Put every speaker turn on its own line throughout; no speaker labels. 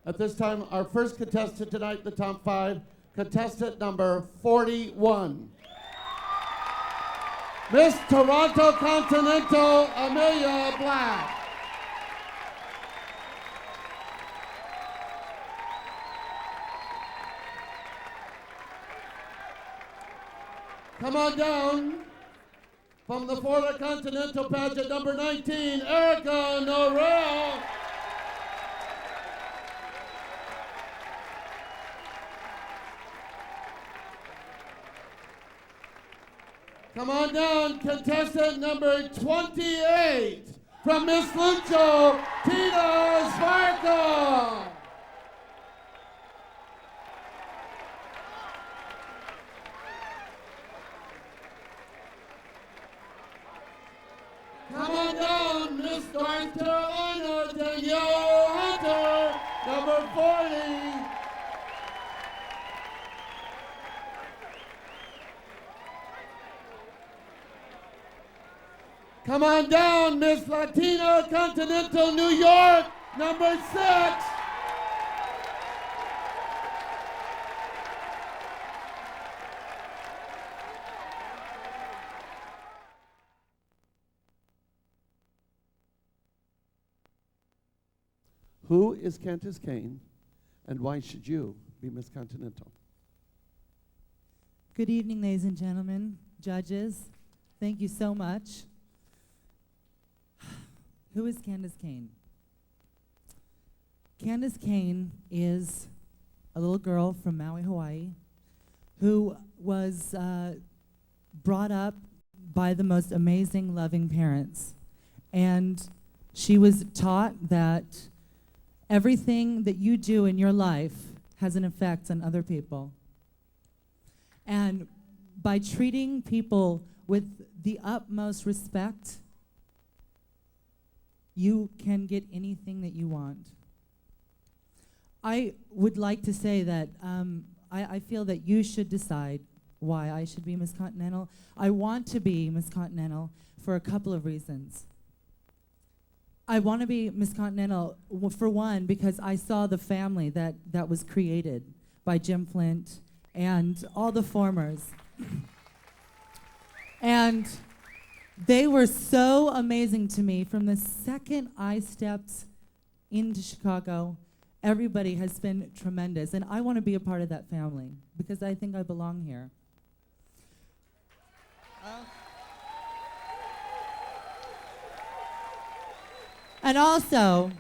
At this time, our first contestant tonight, the top 5, contestant number 41. Miss Toronto Continental, Amelia Black. Come on down. From the Florida Continental pageant, number 19, Erica Norrell. Come on down, contestant number 28, from Miss Lucho, Tina Sparkle. Come on down, Miss North Carolina, Danielle Hunter, number 40. Come on down, Miss Latina Continental New York, number 6. Who is Candace Kane, and why should you be Miss Continental?
Good evening, ladies and gentlemen, judges. Thank you so much. Who is Candace Kane? Candace Kane is a little girl from Maui, Hawaii, who was brought up by the most amazing, loving parents. And she was taught that everything that you do in your life has an effect on other people. And by treating people with the utmost respect, you can get anything that you want. I would like to say that I feel that you should decide why I should be Miss Continental. I want to be Miss Continental for a couple of reasons. I want to be Miss Continental, for one, because I saw the family that was created by Jim Flint and all the formers. And they were so amazing to me. From the second I stepped into Chicago, everybody has been tremendous. And I want to be a part of that family because I think I belong here. And also,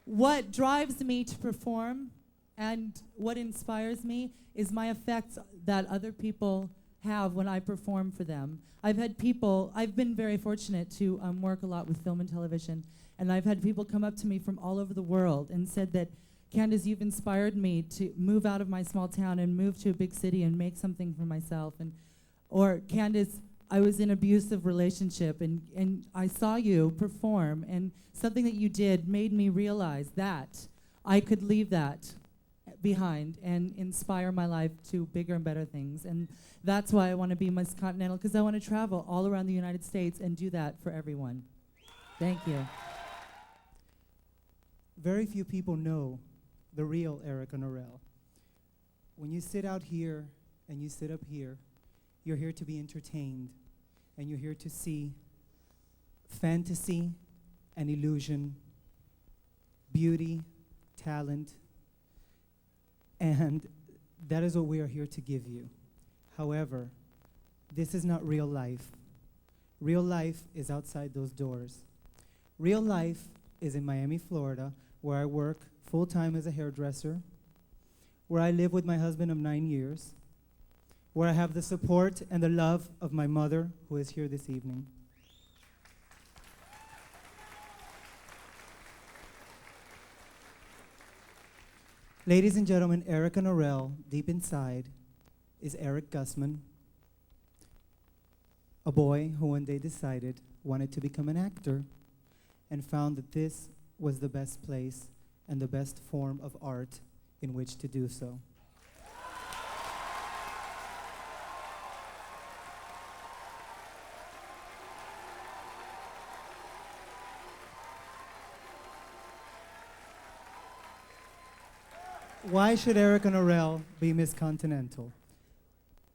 what drives me to perform and what inspires me is my effects that other people have when I perform for them. I've been very fortunate to work a lot with film and television, and I've had people come up to me from all over the world and said that, Candace, you've inspired me to move out of my small town and move to a big city and make something for myself. Or, Candace, I was in an abusive relationship and I saw you perform, and something that you did made me realize that I could leave that behind and inspire my life to bigger and better things. And that's why I want to be Miss Continental, because I want to travel all around the United States and do that for everyone. Thank you.
Very few people know the real Erica Norrell. When you sit out here and you sit up here, you're here to be entertained, and you're here to see fantasy and illusion, beauty, talent, and that is what we are here to give you. However, this is not real life. Real life is outside those doors. Real life is in Miami, Florida, where I work full-time as a hairdresser, where I live with my husband of 9 years, where I have the support and the love of my mother, who is here this evening. Ladies and gentlemen, Erica Norrell, deep inside, is Eric Gussman, a boy who one day decided wanted to become an actor and found that this was the best place and the best form of art in which to do so. Why should Erica Norell be Miss Continental?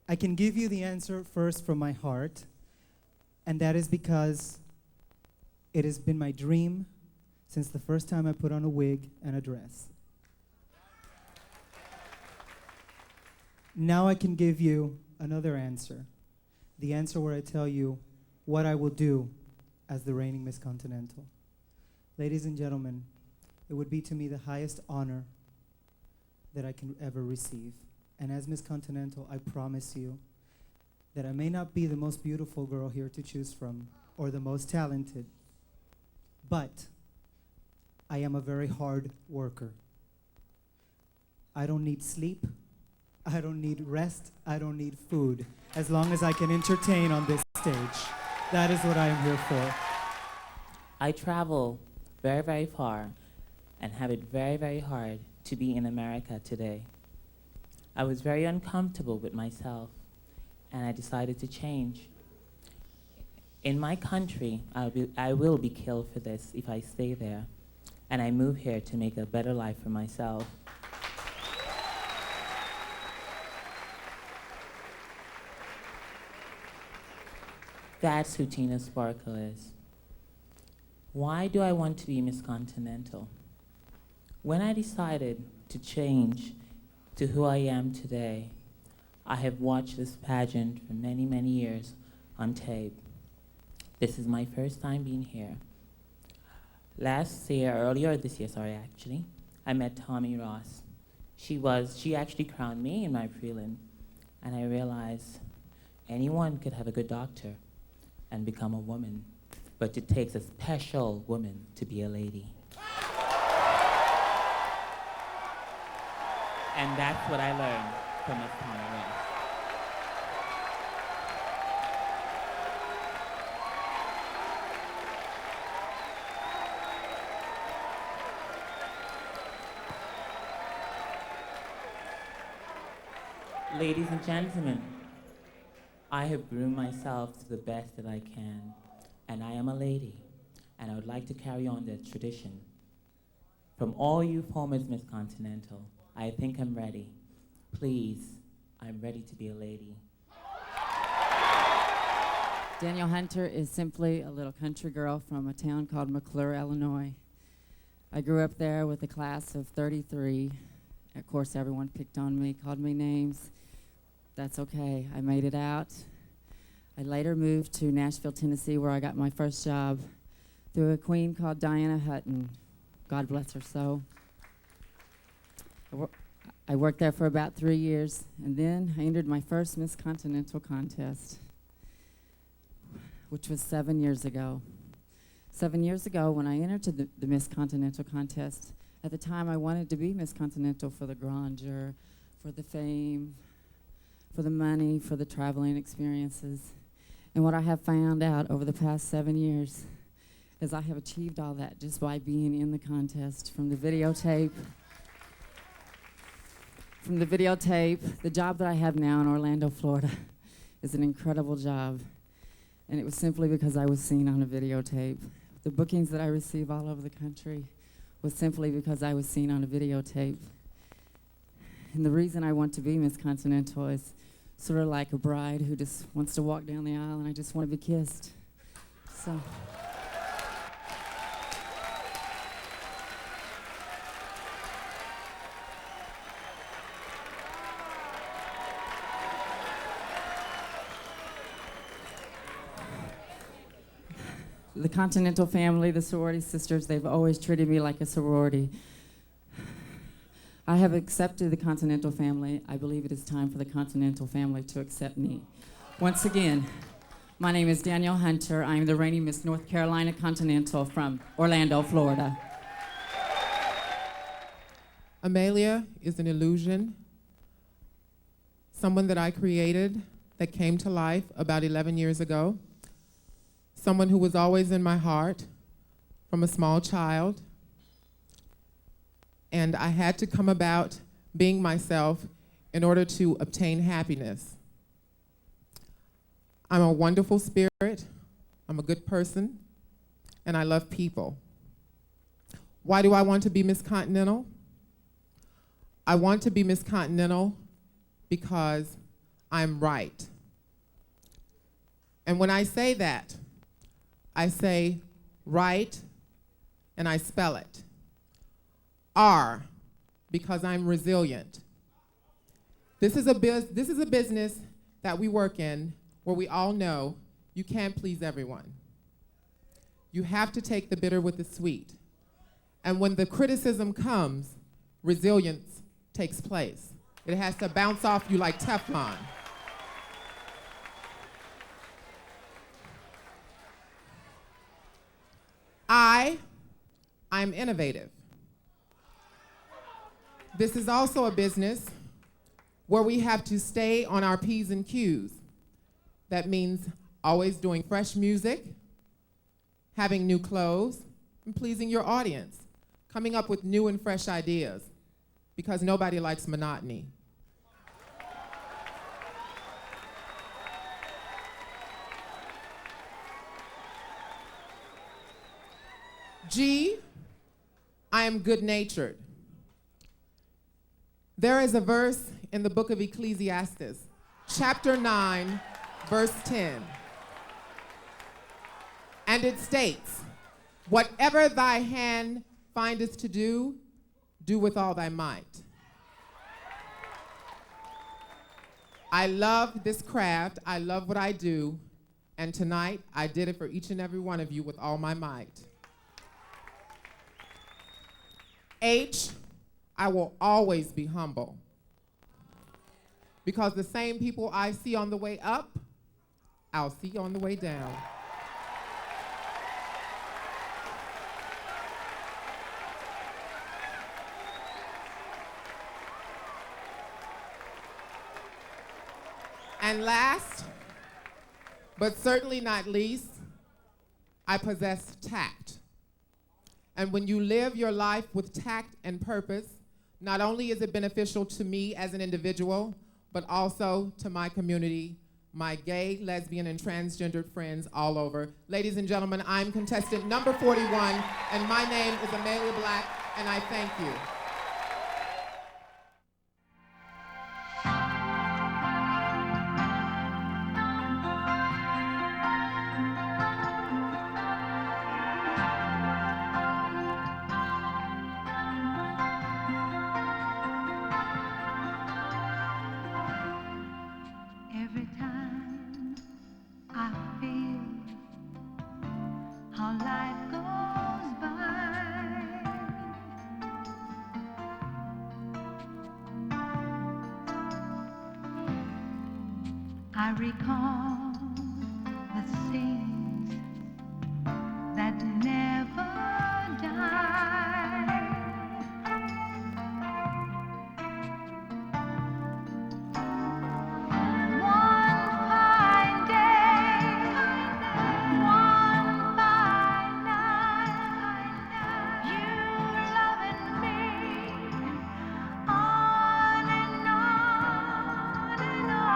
I can give you the answer first from my heart, and that is because it has been my dream since the first time I put on a wig and a dress. Now I can give you another answer. The answer where I tell you what I will do as the reigning Miss Continental. Ladies and gentlemen, it would be to me the highest honor that I can ever receive. And as Miss Continental, I promise you that I may not be the most beautiful girl here to choose from or the most talented, but I am a very hard worker. I don't need sleep. I don't need rest. I don't need food. As long as I can entertain on this stage. That is what I am here for.
I travel very, very far and have it very, very hard to be in America today. I was very uncomfortable with myself, and I decided to change. In my country, I will be killed for this if I stay there, and I move here to make a better life for myself. That's who Tina Sparkle is. Why do I want to be Miss Continental? When I decided to change to who I am today, I have watched this pageant for many, many years on tape. This is my first time being here. Earlier this year, actually, I met Tommie Ross. She actually crowned me in my prelim, and I realized anyone could have a good doctor and become a woman, but it takes a special woman to be a lady. And that's what I learned from Miss Tommie Ross. Ladies and gentlemen, I have groomed myself to the best that I can, and I am a lady, and I would like to carry on that tradition. From all you former Miss Continental, I think I'm ready. Please, I'm ready to be a lady.
Danielle Hunter is simply a little country girl from a town called McClure, Illinois. I grew up there with a class of 33. Of course, everyone picked on me, called me names. That's okay, I made it out. I later moved to Nashville, Tennessee, where I got my first job through a queen called Diana Hutton. God bless her soul. I worked there for about 3 years, and then I entered my first Miss Continental contest, which was 7 years ago. 7 years ago, when I entered to the Miss Continental contest, at the time I wanted to be Miss Continental for the grandeur, for the fame, for the money, for the traveling experiences. And what I have found out over the past 7 years is I have achieved all that just by being in the contest. From the videotape, the job that I have now in Orlando, Florida is an incredible job. And it was simply because I was seen on a videotape. The bookings that I receive all over the country was simply because I was seen on a videotape. And the reason I want to be Miss Continental is sort of like a bride who just wants to walk down the aisle and I just want to be kissed. So. The Continental family, the sorority sisters, they've always treated me like a sorority. I have accepted the Continental family. I believe it is time for the Continental family to accept me. Once again, my name is Danielle Hunter. I am the reigning Miss North Carolina Continental from Orlando, Florida.
Amelia is an illusion, someone that I created that came to life about 11 years ago. Someone who was always in my heart from a small child. And I had to come about being myself in order to obtain happiness. I'm a wonderful spirit, I'm a good person, and I love people. Why do I want to be Miss Continental? I want to be Miss Continental because I'm right. And when I say that, I say right, and I spell it. R, because I'm resilient. This is a business that we work in where we all know you can't please everyone. You have to take the bitter with the sweet. And when the criticism comes, resilience takes place. It has to bounce off you like Teflon. I'm innovative. This is also a business where we have to stay on our P's and Q's. That means always doing fresh music, having new clothes, and pleasing your audience, coming up with new and fresh ideas, because nobody likes monotony. G, I am good-natured. There is a verse in the book of Ecclesiastes, chapter 9, verse 10. And it states, "Whatever thy hand findeth to do, do with all thy might." I love this craft. I love what I do. And tonight, I did it for each and every one of you with all my might. H, I will always be humble. Because the same people I see on the way up, I'll see on the way down. And last, but certainly not least, I possess tact. And when you live your life with tact and purpose, not only is it beneficial to me as an individual, but also to my community, my gay, lesbian, and transgendered friends all over. Ladies and gentlemen, I'm contestant number 41, and my name is Amelia Black, and I thank you.
Every time I feel how life goes by, I recall the scenes that never die. One fine day, one fine night, you loving me on and on and on.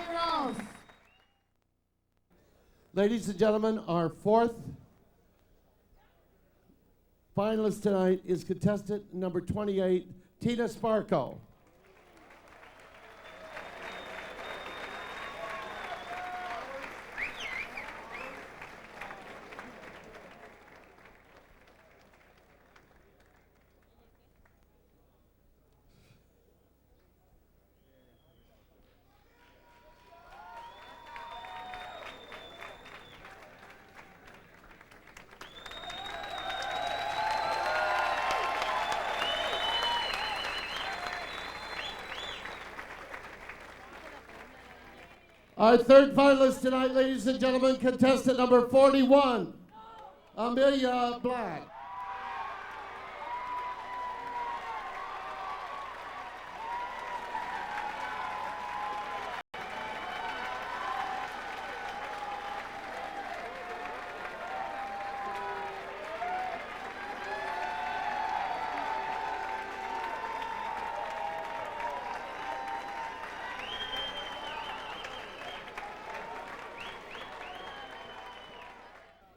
Anything else?
Ladies and gentlemen, our fourth finalist tonight is contestant number 28, Tina Sparko. Our third finalist tonight, ladies and gentlemen, contestant number 41, Amelia Black.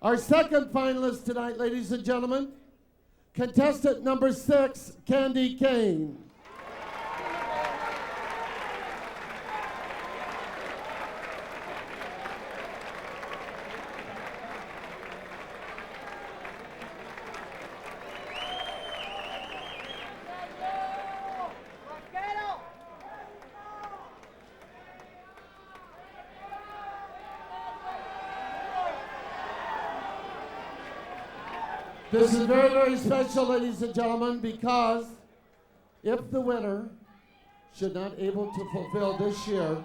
Our second finalist tonight, ladies and gentlemen, contestant number 6, Candy Kane. This is very, very special, ladies and gentlemen, because if the winner should not able to fulfill this year,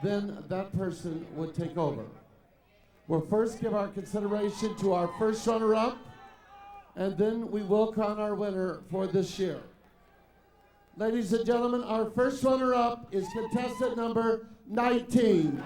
then that person would take over. We'll first give our consideration to our first runner-up, and then we will crown our winner for this year. Ladies and gentlemen, our first runner-up is contestant number 19.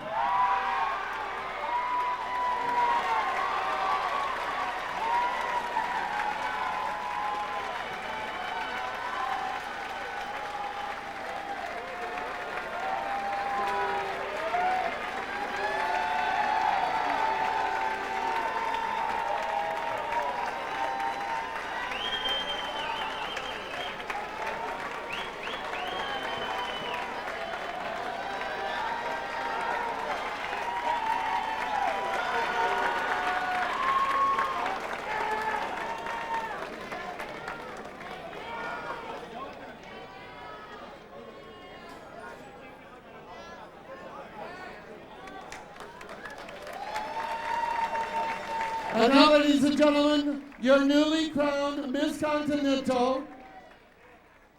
And now, ladies and gentlemen, your newly crowned Miss Continental,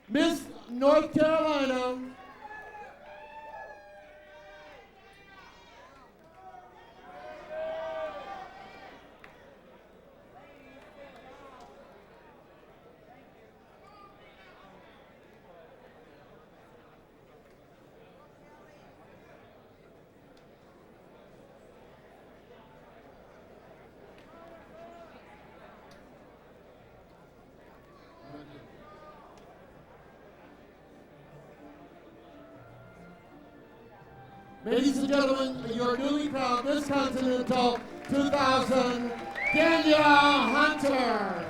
Miss North Carolina, ladies and gentlemen, your newly crowned Miss Continental 2000, Danielle Hunter.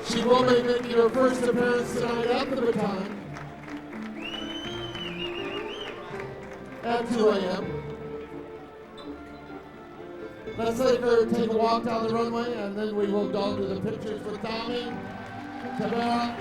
She will be making her first appearance tonight at the baton at 2 a.m. Let's let her take a walk down the runway, and then we will go to the pictures with Tommie, Tamara.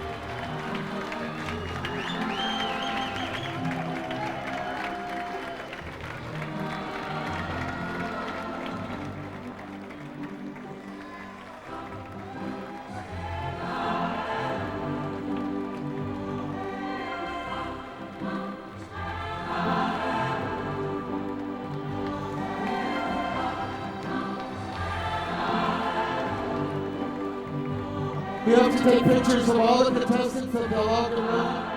We have to take pictures of all the contestants that they'll all get around.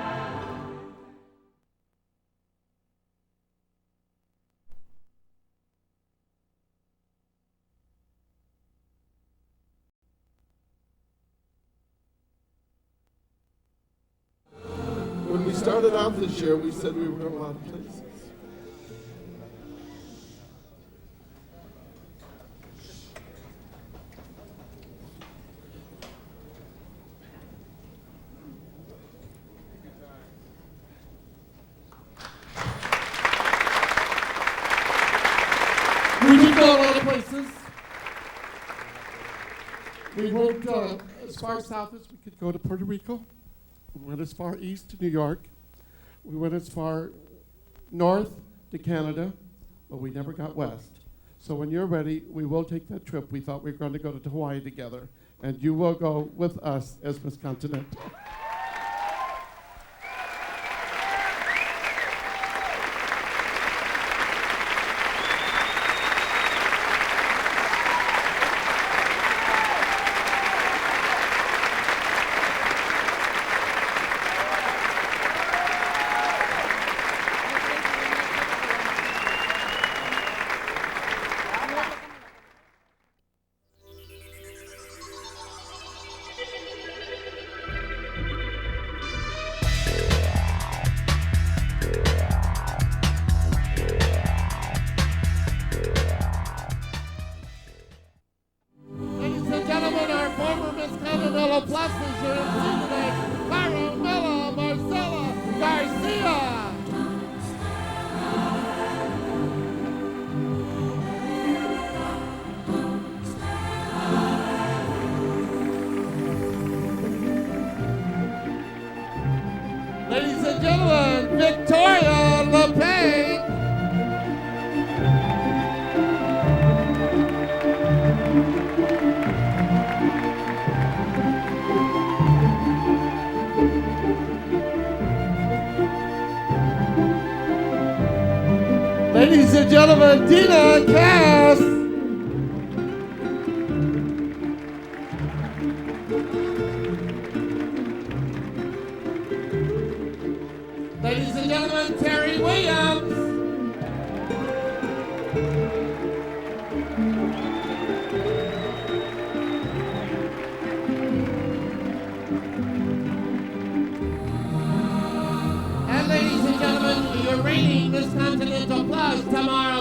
started out this year, we said we were going a lot of places.
We did go a lot of places. We went as far south as we could go to Puerto Rico. We went as far east to New York. We went as far north to Canada, but we never got west. So when you're ready, we will take that trip. We thought we were going to go to Hawaii together, and you will go with us as Miss Continental. Ladies and gentlemen, Victoria LePage. Ladies and gentlemen, Dina Cass. Ladies and gentlemen, Terry Williams. And ladies and gentlemen, your reigning Miss Continental Plus, Tommie.